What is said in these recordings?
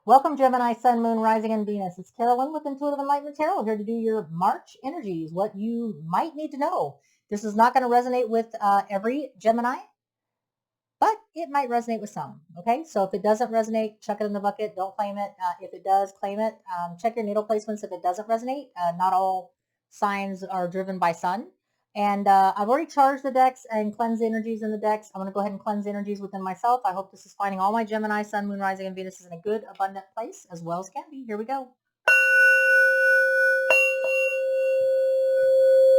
Welcome, Gemini, Sun, Moon, Rising, and Venus. It's Carolyn with Intuitive Enlightenment Tarot here to do your March energies, what you might need to know. This is not going to resonate with every Gemini, but it might resonate with some. Okay, so if it doesn't resonate, chuck it in the bucket. Don't claim it. If it does, claim it. Check your natal placements if it doesn't resonate. Not all signs are driven by sun. And I've already charged the decks and cleansed the energies in the decks. I'm going to go ahead and cleanse the energies within myself. I hope this is finding all my Gemini, Sun, Moon, Rising, and Venus is in a good, abundant place as well as can be. Here we go.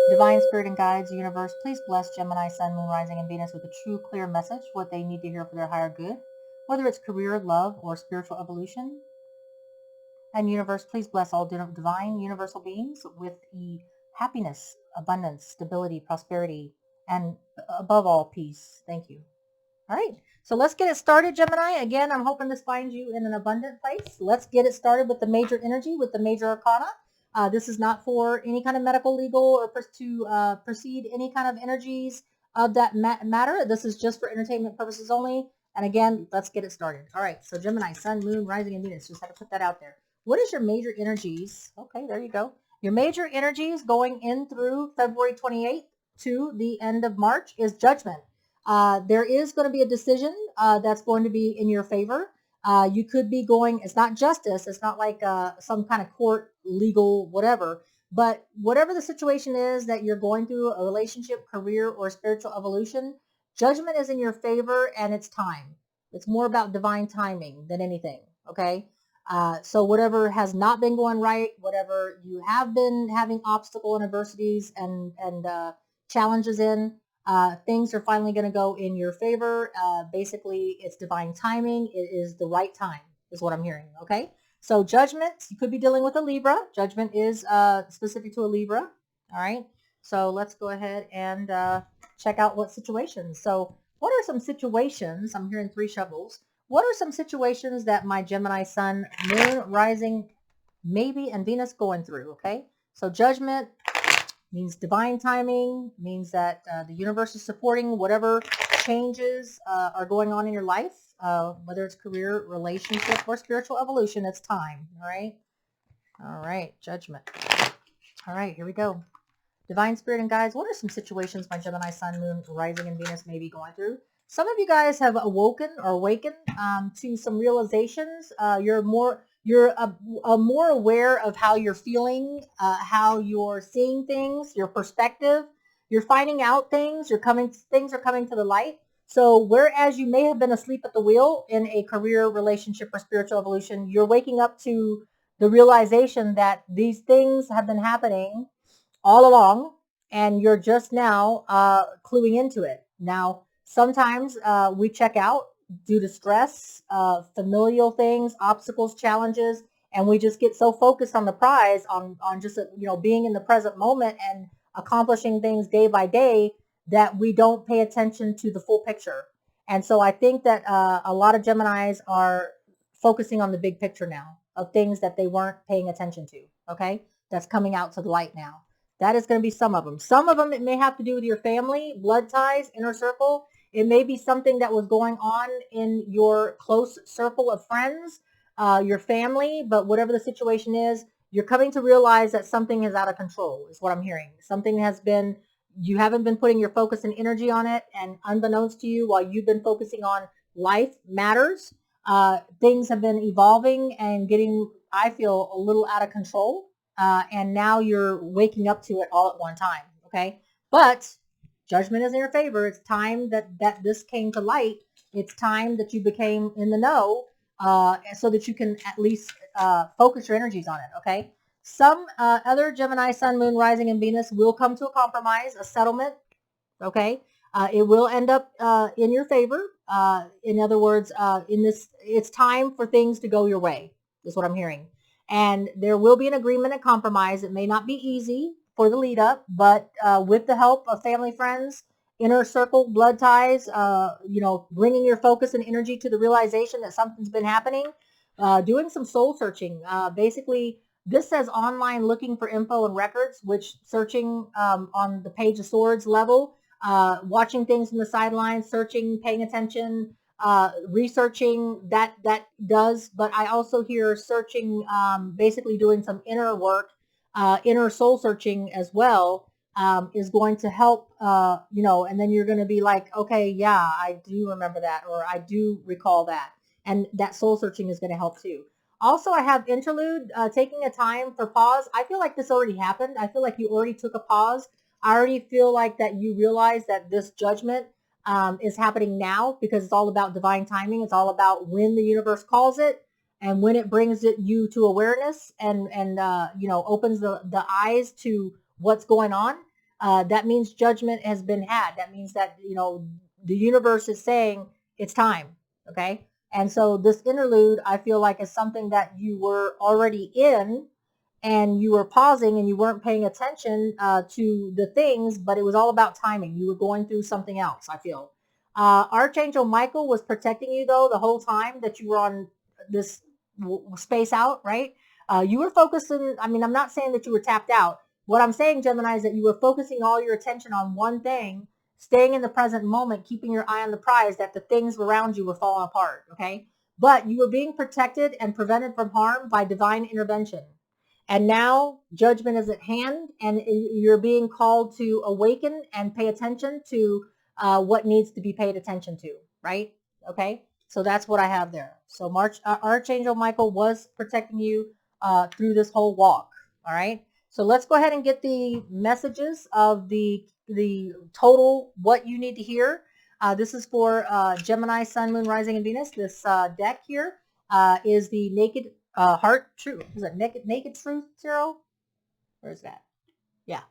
Divine Spirit and guides, universe, please bless Gemini, Sun, Moon, Rising, and Venus with a true, clear message, what they need to hear for their higher good, whether it's career, love, or spiritual evolution. And universe, please bless all divine, universal beings with the happiness, abundance, stability, prosperity, and above all, peace. Thank you. All right, so let's get it started, Gemini. Again, I'm hoping this finds you in an abundant place. Let's get it started with the major energy, with the major arcana. This is not for any kind of medical, legal, or to proceed any kind of energies of that matter. This is just for entertainment purposes only. And again, let's get it started. All right, so Gemini, Sun, Moon, Rising, and Venus. Just had to put that out there. What is your major energies? Okay, there you go. Your major energies going in through February 28th to the end of March is Judgment. There is going to be a decision that's going to be in your favor. You could be going, it's not justice, it's not like some kind of court, legal, whatever, but whatever the situation is that you're going through, a relationship, career, or spiritual evolution, judgment is in your favor and it's time. It's more about divine timing than anything, okay? So whatever has not been going right, whatever you have been having obstacle and adversities and challenges in, things are finally going to go in your favor. Basically, it's divine timing. It is the right time, is what I'm hearing. Okay. So judgment, you could be dealing with a Libra. Judgment is specific to a Libra. All right. So let's go ahead and check out what situations. So what are some situations? I'm hearing three shovels. What are some situations that my Gemini Sun, Moon, Rising, maybe, and Venus going through? Okay. So judgment means divine timing, means that the universe is supporting whatever changes are going on in your life, whether it's career, relationship, or spiritual evolution. It's time. All right. All right. Judgment. All right. Here we go. Divine Spirit and guides, what are some situations my Gemini, Sun, Moon, Rising, and Venus may be going through? Some of you guys have awoken or awakened to some realizations. You're more aware of how you're feeling, how you're seeing things, your perspective. You're finding out things. Things are coming to the light. So whereas you may have been asleep at the wheel in a career, relationship, or spiritual evolution, you're waking up to the realization that these things have been happening all along, and you're just now cluing into it. Now, sometimes we check out due to stress, familial things, obstacles, challenges, and we just get so focused on the prize, on just being in the present moment and accomplishing things day by day that we don't pay attention to the full picture. And so I think that a lot of Geminis are focusing on the big picture now of things that they weren't paying attention to. Okay, that's coming out to the light now. That is going to be some of them. Some of them, it may have to do with your family, blood ties, inner circle. It may be something that was going on in your close circle of friends, your family, but whatever the situation is, you're coming to realize that something is out of control, is what I'm hearing. Something has been, you haven't been putting your focus and energy on it, and unbeknownst to you, while you've been focusing on life matters, things have been evolving and getting, I feel, a little out of control. And now you're waking up to it all at one time, okay? But judgment is in your favor. It's time that this came to light. It's time that you became in the know, so that you can at least focus your energies on it, okay? Some other Gemini, Sun, Moon, Rising, and Venus will come to a compromise, a settlement, okay? It will end up in your favor. In other words, it's time for things to go your way, is what I'm hearing. And there will be an agreement and compromise. It may not be easy for the lead up, but with the help of family, friends, inner circle, blood ties, bringing your focus and energy to the realization that something's been happening, doing some soul searching. Basically, this says online looking for info and records, which searching on the Page of Swords level, watching things from the sidelines, searching, paying attention, researching that does, but I also hear searching, basically doing some inner work, inner soul searching as well, is going to help, and then you're going to be like, okay, yeah, I do remember that, or I do recall that. And that soul searching is going to help too. Also, I have interlude, taking a time for pause. I feel like this already happened. I feel like you already took a pause. I already feel like that you realize that this judgment, is happening now, because it's all about divine timing. It's all about when the universe calls it and when it brings it you to awareness, and opens the eyes to what's going on. That means judgment has been had. That means that the universe is saying it's time. Okay. And so this interlude, I feel like, is something that you were already in, and you were pausing and you weren't paying attention, to the things, but it was all about timing. You were going through something else, I feel. Archangel Michael was protecting you, though, the whole time that you were on this space out, right? You were focusing. I mean, I'm not saying that you were tapped out. What I'm saying, Gemini, is that you were focusing all your attention on one thing, staying in the present moment, keeping your eye on the prize, that the things around you were falling apart, okay? But you were being protected and prevented from harm by divine intervention. And now judgment is at hand, and you're being called to awaken and pay attention to, what needs to be paid attention to, right? Okay, so that's what I have there. So Archangel Michael was protecting you, through this whole walk. All right. So let's go ahead and get the messages of the total what you need to hear. This is for, Gemini, Sun, Moon, Rising, and Venus. This, deck here, is the Naked, Heart Truth. Is it Naked Truth Tarot? Where is that? Yeah,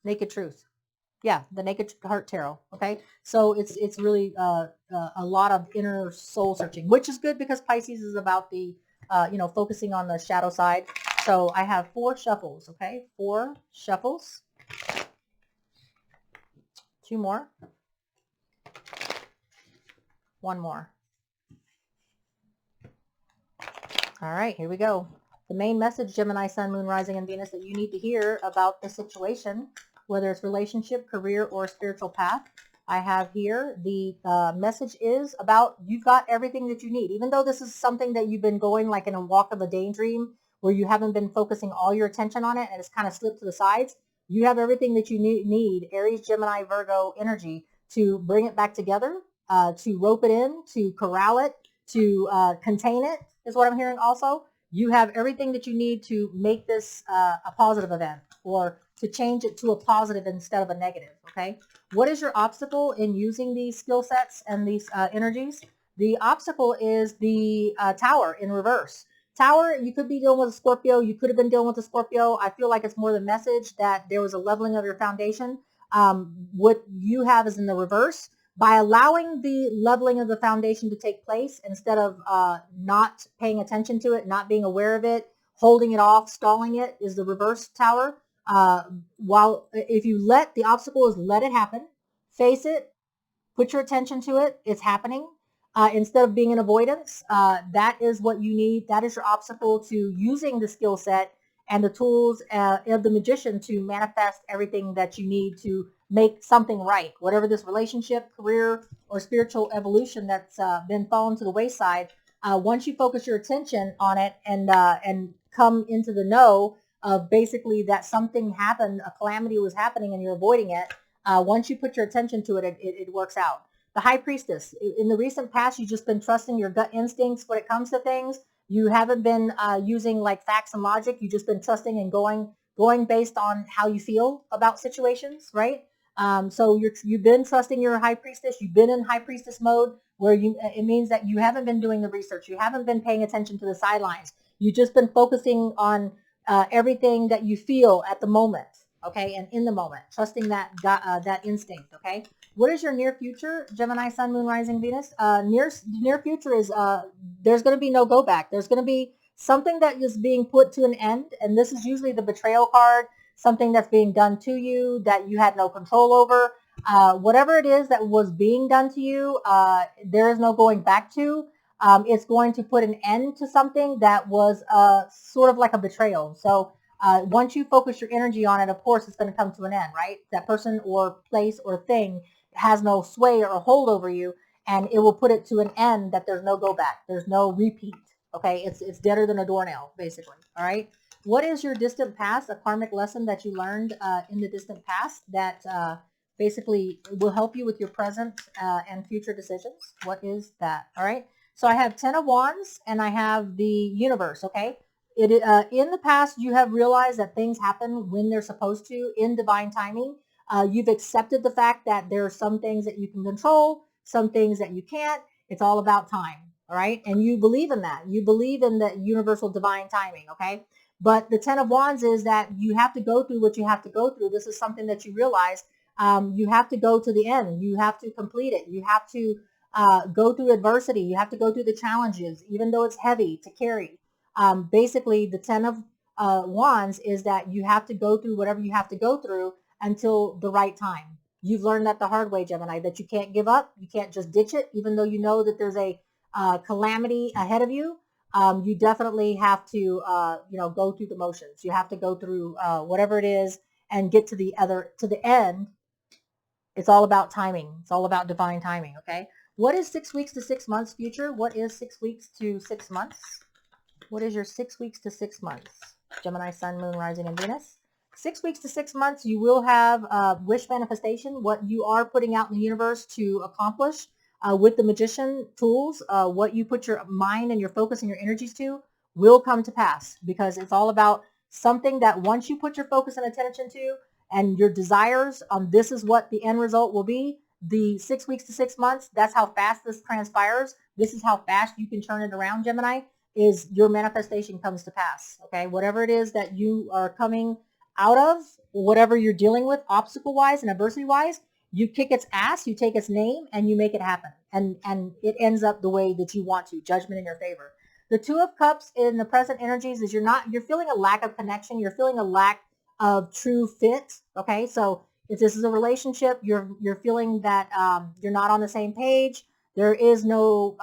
Naked Truth. Yeah, the Naked Heart Tarot. Okay, so it's really, a lot of inner soul searching, which is good because Pisces is about the, focusing on the shadow side. So I have 4 shuffles. Okay, 4 shuffles. 2 more. 1 more. All right, here we go. The main message, Gemini, Sun, Moon, Rising, and Venus, that you need to hear about the situation, whether it's relationship, career, or spiritual path. I have here the, message is about you've got everything that you need. Even though this is something that you've been going like in a walk of a daydream, where you haven't been focusing all your attention on it and it's kind of slipped to the sides, you have everything that you need, Aries, Gemini, Virgo energy, to bring it back together, to rope it in, to corral it, to, contain it, is what I'm hearing also. You have everything that you need to make this, a positive event, or to change it to a positive instead of a negative, okay? What is your obstacle in using these skill sets and these, energies? The obstacle is the, Tower in reverse. Tower, you could be dealing with a Scorpio. You could have been dealing with a Scorpio. I feel like it's more the message that there was a leveling of your foundation. What you have is in the reverse. By allowing the leveling of the foundation to take place, instead of, not paying attention to it, not being aware of it, holding it off, stalling it, is the reverse Tower. While if you let the obstacle is let it happen, face it, put your attention to it, it's happening. Instead of being in avoidance, that is what you need. That is your obstacle to using the skill set and the tools, of the magician, to manifest everything that you need to make something right. Whatever this relationship, career, or spiritual evolution that's, been fallen to the wayside, once you focus your attention on it, and come into the know of basically that something happened, a calamity was happening, and you're avoiding it. Once you put your attention to it, it works out. The High Priestess. In the recent past, you've just been trusting your gut instincts when it comes to things. You haven't been, using like facts and logic. You've just been trusting and going based on how you feel about situations, right? So you've been trusting your High Priestess. You've been in High Priestess mode, where it means that you haven't been doing the research. You haven't been paying attention to the sidelines. You've just been focusing on, everything that you feel at the moment, okay, and in the moment, trusting that instinct, okay. What is your near future, Gemini, Sun, Moon, Rising, Venus? Near future is, there's going to be no go back. There's going to be something that is being put to an end, and this is usually the betrayal card, something that's being done to you that you had no control over. Whatever it is that was being done to you, there is no going back to. It's going to put an end to something that was, sort of like a betrayal. So, once you focus your energy on it, of course, it's going to come to an end, right? That person or place or thing has no sway or hold over you, and it will put it to an end that there's no go back. There's no repeat. Okay, it's deader than a doornail, basically. All right. What is your distant past, a karmic lesson that you learned in the distant past that basically will help you with your present and future decisions? What is that? All right. So I have 10 of Wands and I have the universe. Okay. In the past, you have realized that things happen when they're supposed to in divine timing. You've accepted the fact that there are some things that you can control, some things that you can't. It's all about time. All right. And you believe in that. You believe in the universal divine timing. Okay. But the 10 of Wands is that you have to go through what you have to go through. This is something that you realize. You have to go to the end. You have to complete it. You have to go through adversity. You have to go through the challenges, even though it's heavy to carry. Basically, the 10 of Wands is that you have to go through whatever you have to go through until the right time. You've learned that the hard way, Gemini, that you can't give up. You can't just ditch it, even though you know that there's a calamity ahead of you. You definitely have to, go through the motions. You have to go through whatever it is and get to the end. It's all about timing. It's all about divine timing. Okay. What is 6 weeks to 6 months future? What is 6 weeks to 6 months? What is your 6 weeks to 6 months? Gemini, Sun, Moon, Rising, and Venus. 6 weeks to 6 months, you will have wish manifestation, what you are putting out in the universe to accomplish with the magician tools. What you put your mind and your focus and your energies to will come to pass, because it's all about something that once you put your focus and attention to and your desires, this is what the end result will be. The 6 weeks to 6 months, that's how fast this transpires. This is how fast you can turn it around, Gemini, is your manifestation comes to pass. Okay, whatever it is that you are coming out of, whatever you're dealing with, obstacle wise and adversity wise, you kick its ass, you take its name, and you make it happen, and it ends up the way that you want to. Judgment in your favor. The Two of Cups in the present energies is you're feeling a lack of connection. You're feeling a lack of true fit. Okay, so if this is a relationship, you're feeling that you're not on the same page. There is no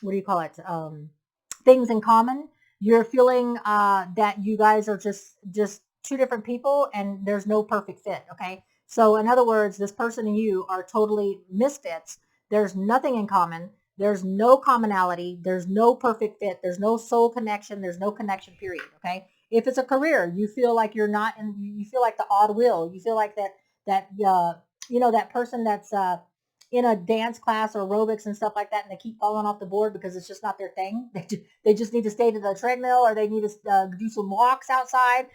what do you call it? Things in common. You're feeling that you guys are just two different people, and there's no perfect fit. Okay, so in other words, this person and you are totally misfits. There's nothing in common. There's no commonality. There's no perfect fit. There's no soul connection. There's no connection, period. Okay. If it's a career, you feel like you're not, and you feel like the odd will. You feel like that person that's in a dance class or aerobics and stuff like that, and they keep falling off the board because it's just not their thing. They just need to stay to the treadmill, or they need to do some walks outside.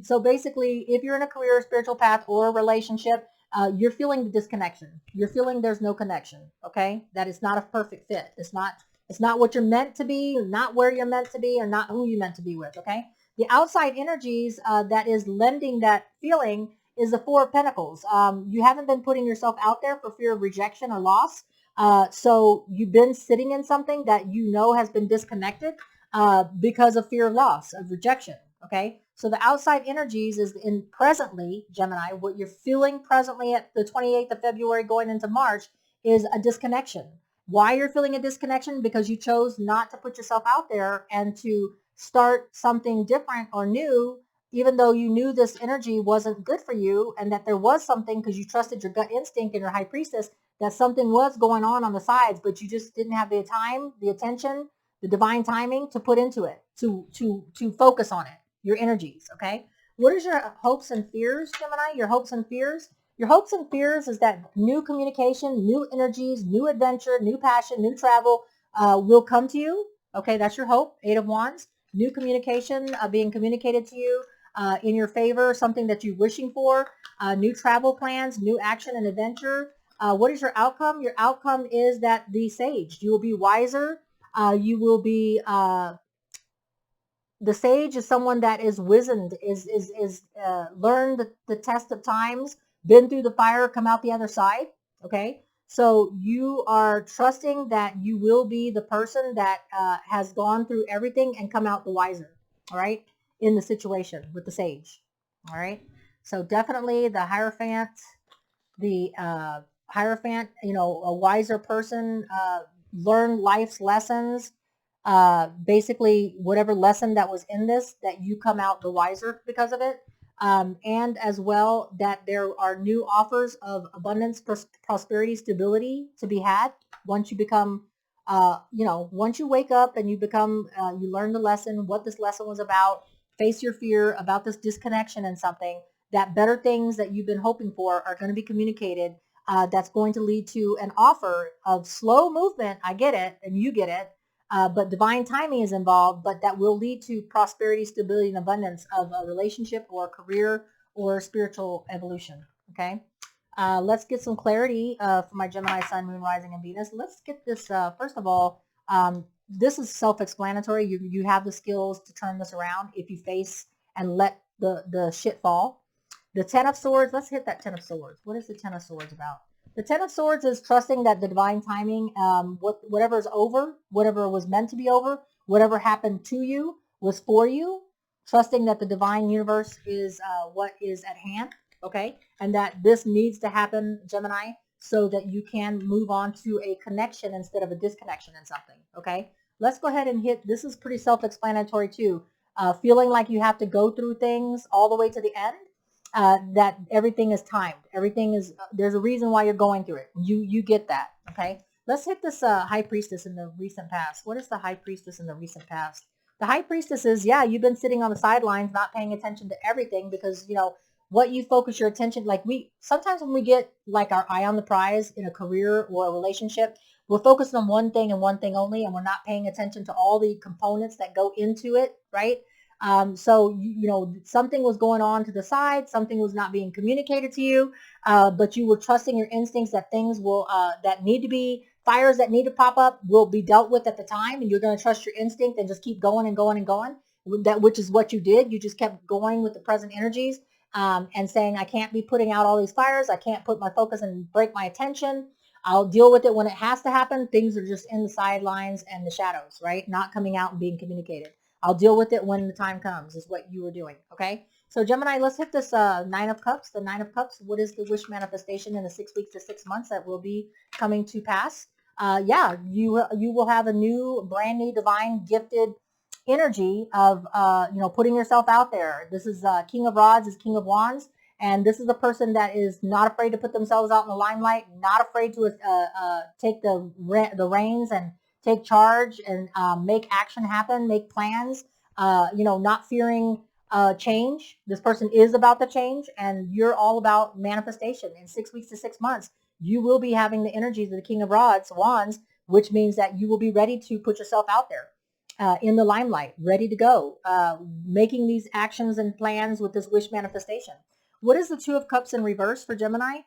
So basically, if you're in a career, or spiritual path, or a relationship, you're feeling the disconnection. You're feeling there's no connection. Okay, that it's not a perfect fit. It's not what you're meant to be, not where you're meant to be, or not who you're meant to be with. Okay, the outside energies that is lending that feeling is the Four of Pentacles. You haven't been putting yourself out there for fear of rejection or loss. So you've been sitting in something that you know has been disconnected because of fear of loss, of rejection. Okay. So the outside energies is in presently, Gemini, what you're feeling presently at the 28th of February going into March is a disconnection. Why you're feeling a disconnection? Because you chose not to put yourself out there and to start something different or new, even though you knew this energy wasn't good for you, and that there was something, because you trusted your gut instinct and your high priestess, that something was going on the sides, but you just didn't have the time, the attention, the divine timing to put into it, to focus on it, your energies. Okay. What is your hopes and fears, Gemini? Your hopes and fears? Your hopes and fears is that new communication, new energies, new adventure, new passion, new travel will come to you. Okay, that's your hope. 8 of Wands. New communication being communicated to you in your favor, something that you're wishing for, new travel plans, new action and adventure. What is your outcome? Your outcome is that the Sage. You will be wiser. You will be the Sage is someone that is wizened, is learned the test of times, been through the fire, come out the other side. Okay, so you are trusting that you will be the person that has gone through everything and come out the wiser. All right, in the situation with the Sage. All right, so definitely the Hierophant, a wiser person, learn life's lessons. Basically whatever lesson that was in this, that you come out the wiser because of it. and as well that there are new offers of abundance, prosperity, stability to be had once you become, once you wake up and you become, you learn the lesson, what this lesson was about, face your fear about this disconnection and something, that better things that you've been hoping for are going to be communicated. That's going to lead to an offer of slow movement. I get it, and you get it. But divine timing is involved, but that will lead to prosperity, stability, and abundance of a relationship or career or spiritual evolution. Okay. Let's get some clarity for my Gemini Sun, Moon, Rising, and Venus. Let's get this, first of all, this is self-explanatory. You have the skills to turn this around if you face and let the shit fall. The Ten of Swords, let's hit that Ten of Swords. What is the Ten of Swords about? The Ten of Swords is trusting that the divine timing, whatever is over, whatever was meant to be over, whatever happened to you was for you, trusting that the divine universe is what is at hand, okay? And that this needs to happen, Gemini, so that you can move on to a connection instead of a disconnection in something, okay? Let's go ahead and hit, this is pretty self-explanatory too. Feeling like you have to go through things all the way to the end. That everything is timed. Everything is, there's a reason why you're going through it. You get that, okay? Let's hit this High Priestess in the recent past. What is the High Priestess in the recent past? The High Priestess is, yeah, you've been sitting on the sidelines, not paying attention to everything because, what you focus your attention, like sometimes when we get like our eye on the prize in a career or a relationship, we're focused on one thing and one thing only, and we're not paying attention to all the components that go into it, right? So, something was going on to the side, something was not being communicated to you, but you were trusting your instincts that things will, that need to be, fires that need to pop up will be dealt with at the time, and you're going to trust your instinct and just keep going and going and going, which is what you did. You just kept going with the present energies, and saying, I can't be putting out all these fires. I can't put my focus and break my attention. I'll deal with it when it has to happen. Things are just in the sidelines and the shadows, right? Not coming out and being communicated. I'll deal with it when the time comes, is what you were doing, okay? So Gemini, let's hit this Nine of Cups. The Nine of Cups, what is the wish manifestation in the 6 weeks to 6 months that will be coming to pass? Yeah, you will have a new, brand new, divine, gifted energy of, putting yourself out there. This is King of Rods is King of Wands. And this is a person that is not afraid to put themselves out in the limelight, not afraid to take the reins and take charge and make action happen, make plans, not fearing change. This person is about the change, and you're all about manifestation. In 6 weeks to 6 months, you will be having the energies of the King of Wands, which means that you will be ready to put yourself out there in the limelight, ready to go, making these actions and plans with this wish manifestation. What is the Two of Cups in reverse for Gemini?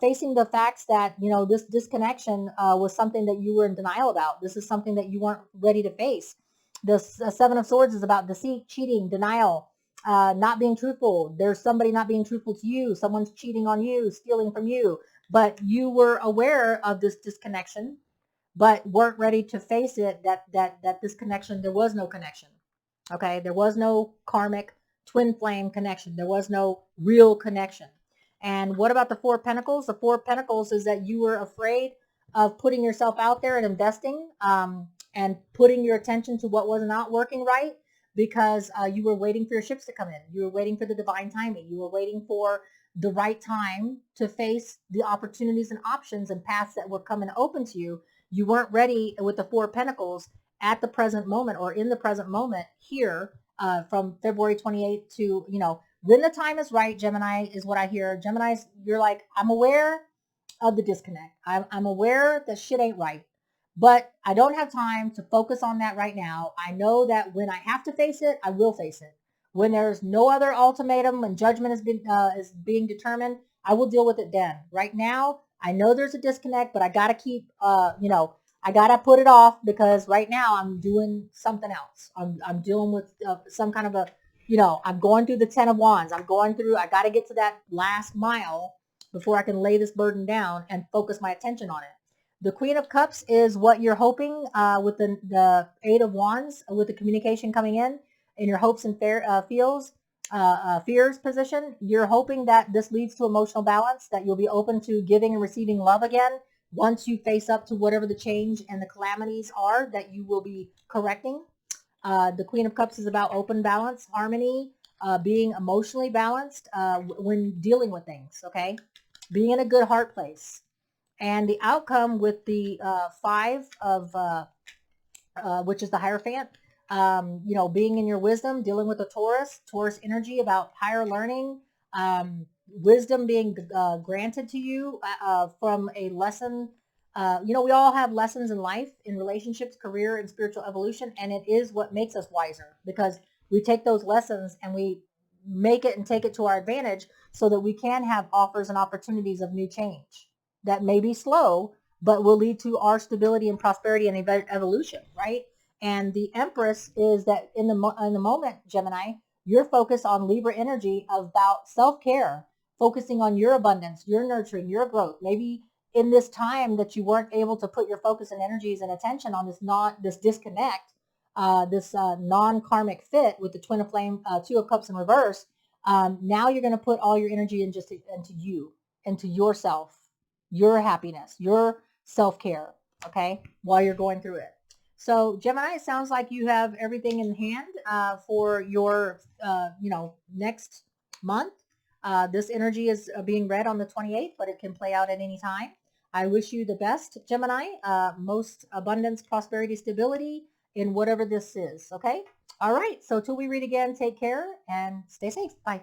Facing the facts that, this disconnection was something that you were in denial about. This is something that you weren't ready to face. The Seven of Swords is about deceit, cheating, denial, not being truthful. There's somebody not being truthful to you. Someone's cheating on you, stealing from you. But you were aware of this disconnection, but weren't ready to face it, that this connection, there was no connection. Okay, there was no karmic twin flame connection. There was no real connection. And what about the Four of Pentacles? The Four of Pentacles is that you were afraid of putting yourself out there and investing, and putting your attention to what was not working right, because you were waiting for your ships to come in. You were waiting for the divine timing. You were waiting for the right time to face the opportunities and options and paths that were coming open to you. You weren't ready with the Four of Pentacles at the present moment, or in the present moment here, from February 28th to, when the time is right, Gemini, is what I hear. Gemini's, you're like, I'm aware of the disconnect. I'm aware that shit ain't right, but I don't have time to focus on that right now. I know that when I have to face it, I will face it. When there's no other ultimatum and judgment is being determined, I will deal with it then. Right now, I know there's a disconnect, but I got to keep, I got to put it off, because right now I'm doing something else. I'm dealing with some kind of a, I'm going through the Ten of Wands. I got to get to that last mile before I can lay this burden down and focus my attention on it. The Queen of Cups is what you're hoping with the Eight of Wands, with the communication coming in your hopes and fears position. You're hoping that this leads to emotional balance, that you'll be open to giving and receiving love again once you face up to whatever the change and the calamities are that you will be correcting. The Queen of Cups is about open balance, harmony, being emotionally balanced when dealing with things, okay? Being in a good heart place. And the outcome with the 5 of, which is the Hierophant, being in your wisdom, dealing with a Taurus energy about higher learning, wisdom being granted to you from a lesson. We all have lessons in life, in relationships, career, and spiritual evolution, and it is what makes us wiser because we take those lessons and we make it and take it to our advantage so that we can have offers and opportunities of new change that may be slow, but will lead to our stability and prosperity and evolution, right? And the Empress is that in the moment, Gemini, you're focused on Libra energy about self-care, focusing on your abundance, your nurturing, your growth. Maybe in this time that you weren't able to put your focus and energies and attention on this disconnect, this non-karmic fit with the Twin of Flame, Two of Cups in reverse. Now you're going to put all your energy into you, into yourself, your happiness, your self-care, okay, while you're going through it. So Gemini, it sounds like you have everything in hand for your, next month. This energy is being read on the 28th, but it can play out at any time. I wish you the best, Gemini, most abundance, prosperity, stability in whatever this is, okay? All right, so till we read again, take care and stay safe. Bye.